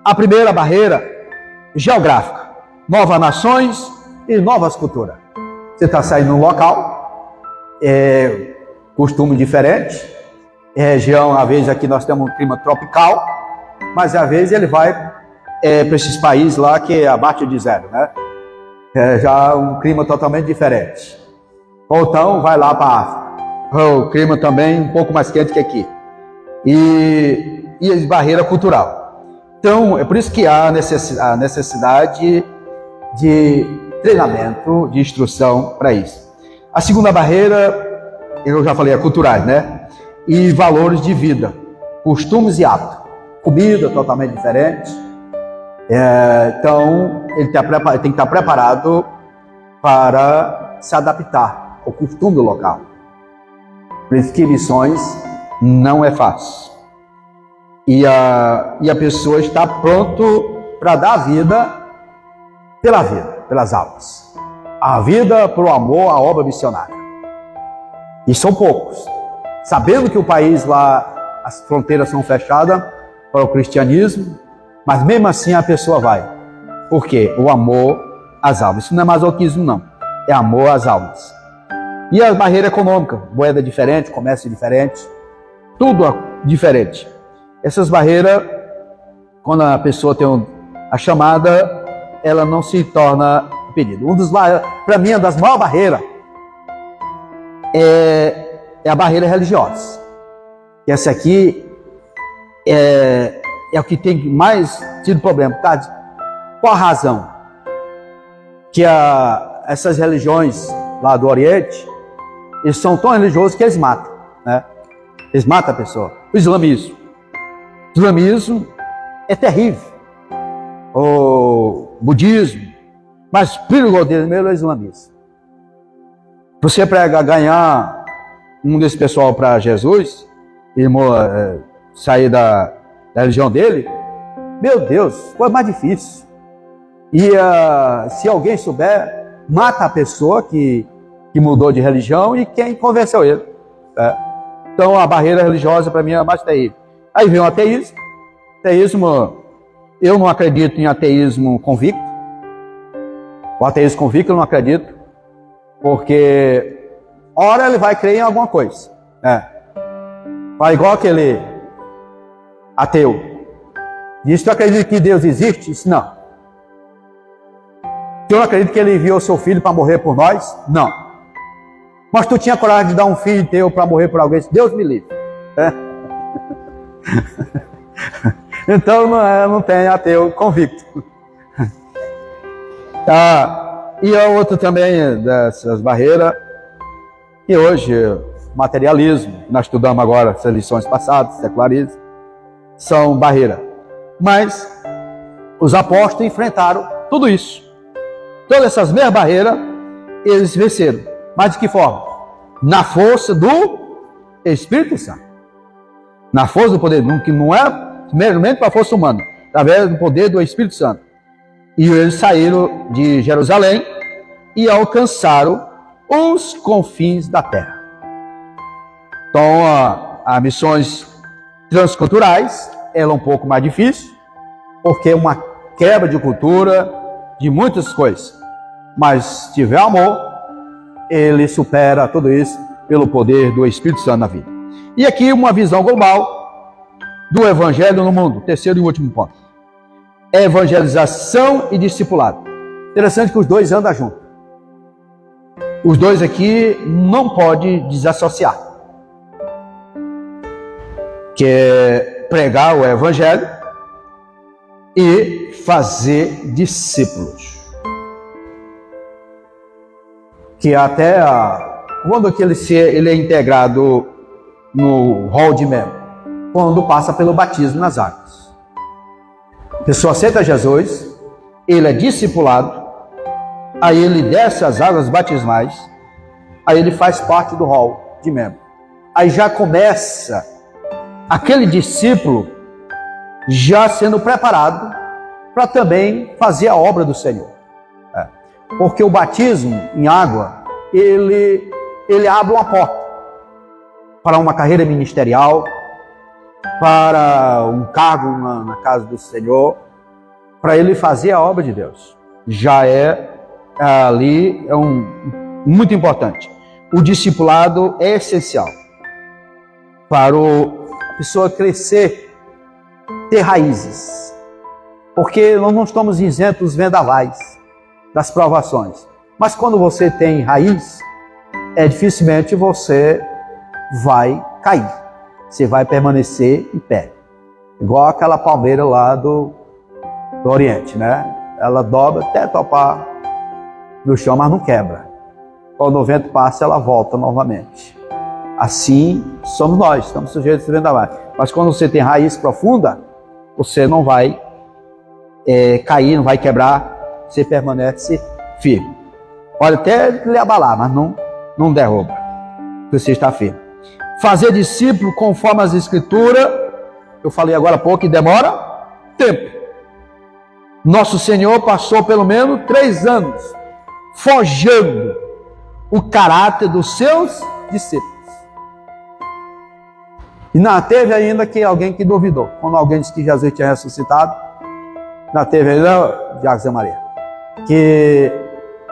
A primeira barreira, geográfica. Novas nações e novas culturas. Você está saindo num local, costume diferente, região, às vezes aqui nós temos um clima tropical, mas às vezes ele vai para esses países lá que é abaixo de zero, né? Já um clima totalmente diferente. Ou então vai lá para a África. O clima também um pouco mais quente que aqui. E a barreira cultural. Então, é por isso que há a necessidade de treinamento, de instrução para isso. A segunda barreira, eu já falei, é culturais, né? E valores de vida, costumes e hábitos. Comida totalmente diferente. Então, ele tem que estar preparado para se adaptar ao costume do local. Por isso que missões não é fácil. E a pessoa está pronto para dar a vida pela vida, pelas almas. A vida por amor à obra missionária. E são poucos. Sabendo que o país lá, as fronteiras são fechadas para o cristianismo, mas mesmo assim a pessoa vai. Por quê? O amor às almas. Isso não é masoquismo, não. É amor às almas. E a barreira econômica, moeda diferente, comércio diferente, tudo diferente. Essas barreiras, quando a pessoa tem a chamada, ela não se torna impedida. Para mim, uma das maiores barreiras é a barreira religiosa. E essa aqui é o que tem mais tido problema. Qual a razão? Que essas religiões lá do Oriente, eles são tão religiosos que eles matam, né? Eles matam a pessoa. O islamismo. O islamismo é terrível. O budismo. Mas o perigo dele mesmo é o islamismo. Você prega ganhar um desse pessoal para Jesus, e sair da religião dele, meu Deus, foi mais difícil. E se alguém souber, mata a pessoa que mudou de religião e quem convenceu ele. Então a barreira religiosa para mim é mais terrível. Aí vem o ateísmo. Ateísmo, eu não acredito em ateísmo convicto. O ateísmo convicto eu não acredito, porque ora ele vai crer em alguma coisa. Vai igual aquele ateu. Diz: tu acredita que Deus existe? Isso não. Tu não acredita que ele enviou seu filho para morrer por nós? Não. Mas tu tinha coragem de dar um filho teu para morrer por alguém? Deus me livre. Então não tem ateu convicto. E a outra também dessas barreiras, que hoje, materialismo, nós estudamos agora essas lições passadas, secularismo, são barreiras. Mas os apóstolos enfrentaram tudo isso. Todas essas mesmas barreiras, eles venceram. Mas de que forma? Na força do Espírito Santo. Na força do poder, que não é primeiramente para a força humana, através do poder do Espírito Santo. E eles saíram de Jerusalém e alcançaram os confins da terra. Então, as missões transculturais, ela é um pouco mais difícil, porque é uma quebra de cultura, de muitas coisas. Mas se tiver amor, ele supera tudo isso pelo poder do Espírito Santo na vida. E aqui uma visão global do Evangelho no mundo. Terceiro e último ponto. Evangelização e discipulado. Interessante que os dois andam juntos. Os dois aqui não podem desassociar. Que é pregar o Evangelho e fazer discípulos. Que até quando que ele é integrado no rol de membro? Quando passa pelo batismo nas águas. A pessoa aceita Jesus, ele é discipulado, aí ele desce as águas batismais, aí ele faz parte do rol de membro. Aí já começa aquele discípulo já sendo preparado para também fazer a obra do Senhor. Porque o batismo em água, ele abre uma porta para uma carreira ministerial, para um cargo na casa do Senhor, para ele fazer a obra de Deus. Já ali muito importante. O discipulado é essencial para a pessoa crescer, ter raízes. Porque nós não estamos isentos dos vendavais, das provações. Mas quando você tem raiz, dificilmente você vai cair. Você vai permanecer em pé. Igual aquela palmeira lá do Oriente, né? Ela dobra até topar no chão, mas não quebra. Quando o vento passa, ela volta novamente. Assim somos nós, estamos sujeitos a vendavais. Mas quando você tem raiz profunda, você não vai cair, não vai quebrar, você permanece firme. Pode até lhe abalar, mas não derruba. Você está firme. Fazer discípulo conforme as Escrituras eu falei agora há pouco, e demora tempo. Nosso Senhor passou pelo menos 3 anos forjando o caráter dos seus discípulos. E não teve ainda que alguém que duvidou. Quando alguém disse que Jesus tinha ressuscitado, não teve ainda José Maria, que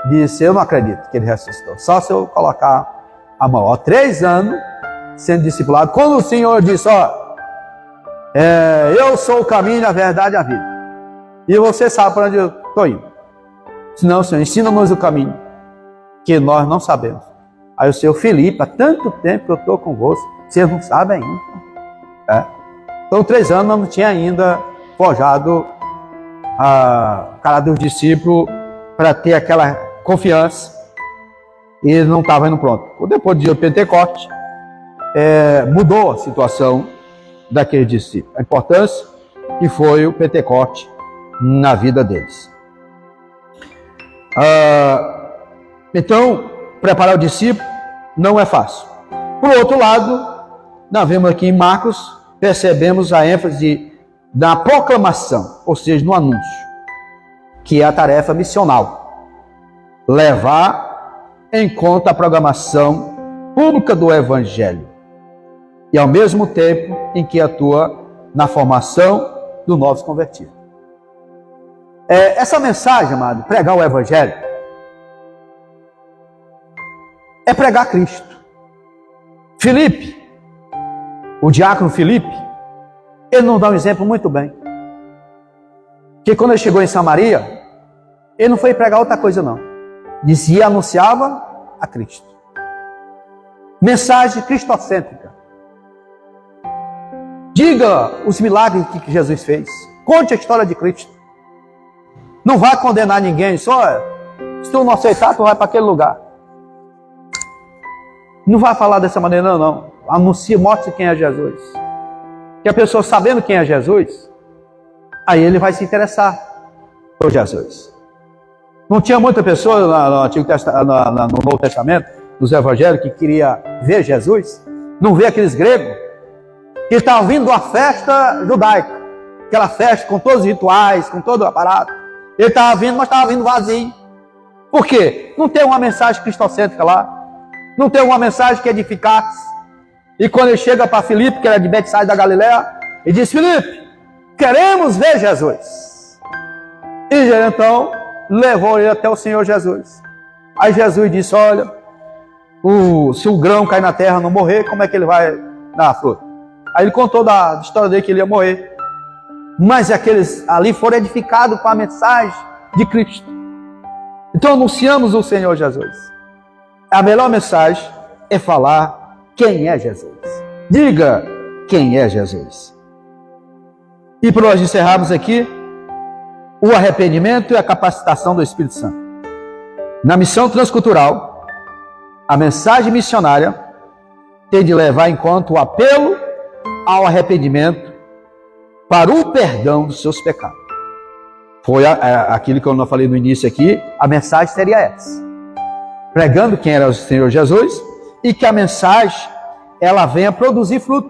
disse, eu não acredito que ele ressuscitou. Só se eu colocar a mão. Ó, 3 anos sendo discipulado. Quando o Senhor disse, eu sou o caminho, a verdade e a vida. E você sabe para onde eu estou indo. Senão, Senhor, ensina-nos o caminho, que nós não sabemos. Aí o Senhor, Filipe, há tanto tempo que eu estou convosco, vocês não sabem ainda. Então, 3 anos não tinha ainda forjado a cara dos discípulos para ter aquela confiança. E eles não estavam indo pronto. Depois do dia do Pentecoste, mudou a situação daqueles discípulos. A importância que foi o Pentecoste na vida deles. Então, preparar o discípulo não é fácil. Por outro lado, nós vemos aqui em Marcos, percebemos a ênfase da proclamação, ou seja, no anúncio, que é a tarefa missional. Levar em conta a programação pública do Evangelho. E ao mesmo tempo em que atua na formação dos novos convertidos. Essa mensagem, amado, pregar o Evangelho, é pregar Cristo. Filipe, o diácono Filipe, ele nos dá um exemplo muito bem. Que quando ele chegou em Samaria, ele não foi pregar outra coisa não. Dizia, anunciava a Cristo. Mensagem cristocêntrica. Diga os milagres que Jesus fez. Conte a história de Cristo. Não vá condenar ninguém, só se tu não aceitar, tu vai para aquele lugar. Não vai falar dessa maneira, não. Anuncie, mostre quem é Jesus. Que a pessoa sabendo quem é Jesus, aí ele vai se interessar por Jesus. Não tinha muita pessoa no Novo Testamento, nos Evangelhos, que queria ver Jesus, não ver aqueles gregos, que estavam vindo de uma festa judaica, aquela festa com todos os rituais, com todo o aparato. Ele estava vindo, mas estava vindo vazio. Por quê? Não tem uma mensagem cristocêntrica lá. Não tem uma mensagem que edificasse. E quando ele chega para Filipe, que era de Betsaida da Galileia, ele diz, Filipe, queremos ver Jesus. E então levou ele até o Senhor Jesus. Aí Jesus disse, olha, se o grão cair na terra e não morrer, como é que ele vai dar fruto? Aí ele contou da história dele que ele ia morrer. Mas aqueles ali foram edificados com a mensagem de Cristo. Então anunciamos o Senhor Jesus. A melhor mensagem é falar quem é Jesus. Diga quem é Jesus. E para nós encerrarmos aqui, o arrependimento e a capacitação do Espírito Santo. Na missão transcultural, a mensagem missionária tem de levar em conta o apelo ao arrependimento para o perdão dos seus pecados. Foi aquilo que eu não falei no início aqui, a mensagem seria essa. Pregando quem era o Senhor Jesus e que a mensagem, ela venha produzir fruto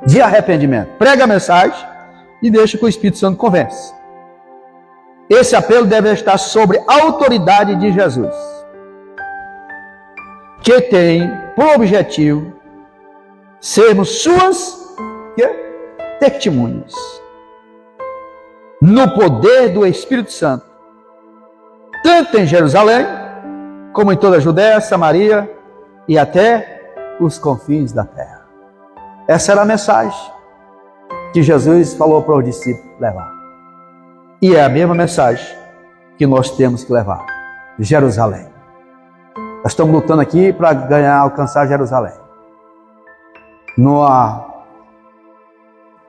de arrependimento. Prega a mensagem e deixa que o Espírito Santo convence. Esse apelo deve estar sobre a autoridade de Jesus, que tem por objetivo sermos suas testemunhas no poder do Espírito Santo, tanto em Jerusalém, como em toda a Judéia, Samaria e até os confins da terra. Essa era a mensagem que Jesus falou para os discípulos levar. E é a mesma mensagem que nós temos que levar. Jerusalém. Nós estamos lutando aqui para alcançar Jerusalém.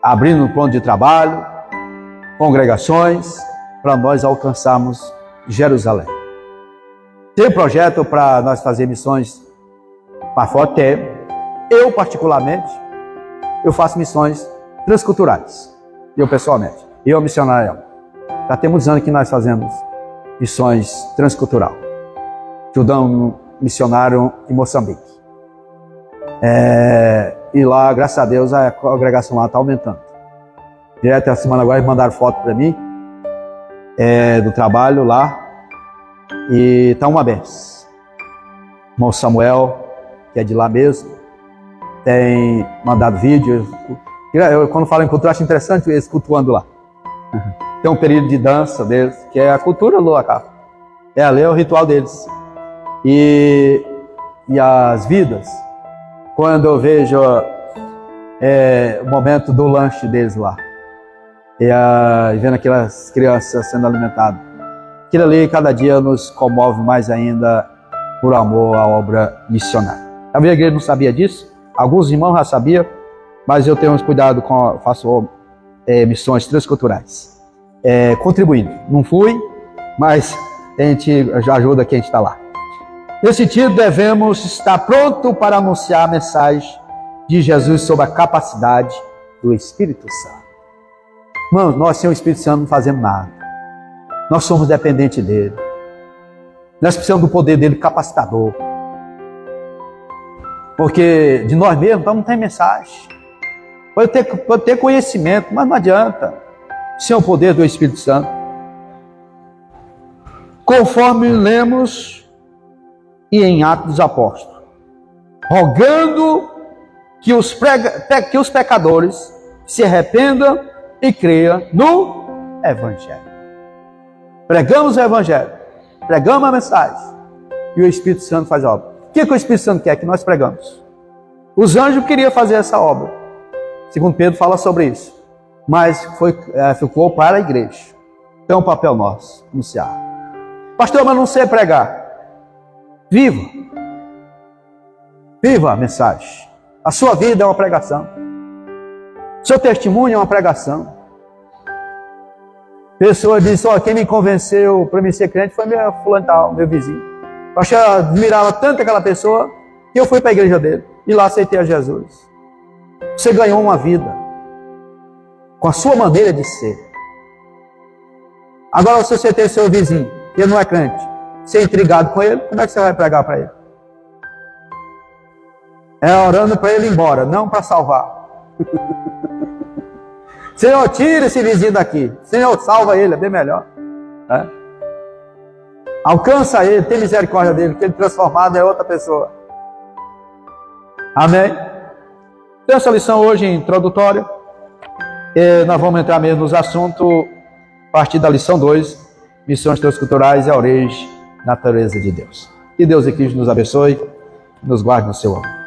Abrindo um plano de trabalho, congregações, para nós alcançarmos Jerusalém. Tem projeto para nós fazer missões para fora? Tem. Eu, particularmente, eu faço missões transculturais. Eu, pessoalmente. Eu, missionário. Já tem muitos anos que nós fazemos missões transcultural. Ajudamos um missionário em Moçambique. E lá, graças a Deus, a congregação lá está aumentando. Direto essa semana agora, eles mandaram foto para mim, do trabalho lá, e está uma benção. O irmão Samuel, que é de lá mesmo, tem mandado vídeos. Quando falo em cultura, acho interessante eles cultuando lá. Tem um período de dança deles, que é a cultura local. Ali é o ritual deles. E as vidas, quando eu vejo o momento do lanche deles lá, e vendo aquelas crianças sendo alimentadas, aquilo ali cada dia nos comove mais ainda por amor à obra missionária. A minha igreja não sabia disso, alguns irmãos já sabiam, mas eu tenho cuidado faço missões transculturais, contribuindo. Não fui, mas a gente já ajuda quem está lá. Nesse sentido, devemos estar prontos para anunciar a mensagem de Jesus sobre a capacidade do Espírito Santo. Irmãos, nós sem o Espírito Santo não fazemos nada. Nós somos dependentes dele. Nós precisamos do poder dele capacitador. Porque de nós mesmos não tem mensagem. Pode ter conhecimento, mas não adianta sem o poder do Espírito Santo. Conforme lemos e em Atos dos Apóstolos, rogando que os pecadores se arrependam e creiam no Evangelho. Pregamos o Evangelho, pregamos a mensagem e o Espírito Santo faz a obra. O que o Espírito Santo quer que nós pregamos? Os anjos queriam fazer essa obra, segundo Pedro fala sobre isso, mas ficou para a igreja. Então é um papel nosso, anunciar. Pastor, mas não sei pregar. Viva a mensagem. A sua vida é uma pregação. Seu testemunho é uma pregação. Pessoa diz, quem me convenceu para me ser crente foi meu fulano tal, meu vizinho. Eu admirava tanto aquela pessoa que eu fui para a igreja dele e lá aceitei a Jesus. Você ganhou uma vida com a sua maneira de ser. Agora, se você tem seu vizinho e ele não é crente, você é intrigado com ele, como é que você vai pregar para ele? É orando para ele ir embora, não para salvar. Senhor, tira esse vizinho daqui. Senhor, salva ele, é bem melhor. Alcança ele, tem misericórdia dele, que ele transformado é outra pessoa. Amém? Então essa lição hoje introdutória. Nós vamos entrar mesmo nos assuntos a partir da lição 2, missões transculturais e a origem, natureza de Deus. Que Deus e Cristo nos abençoe, nos guarde no seu amor.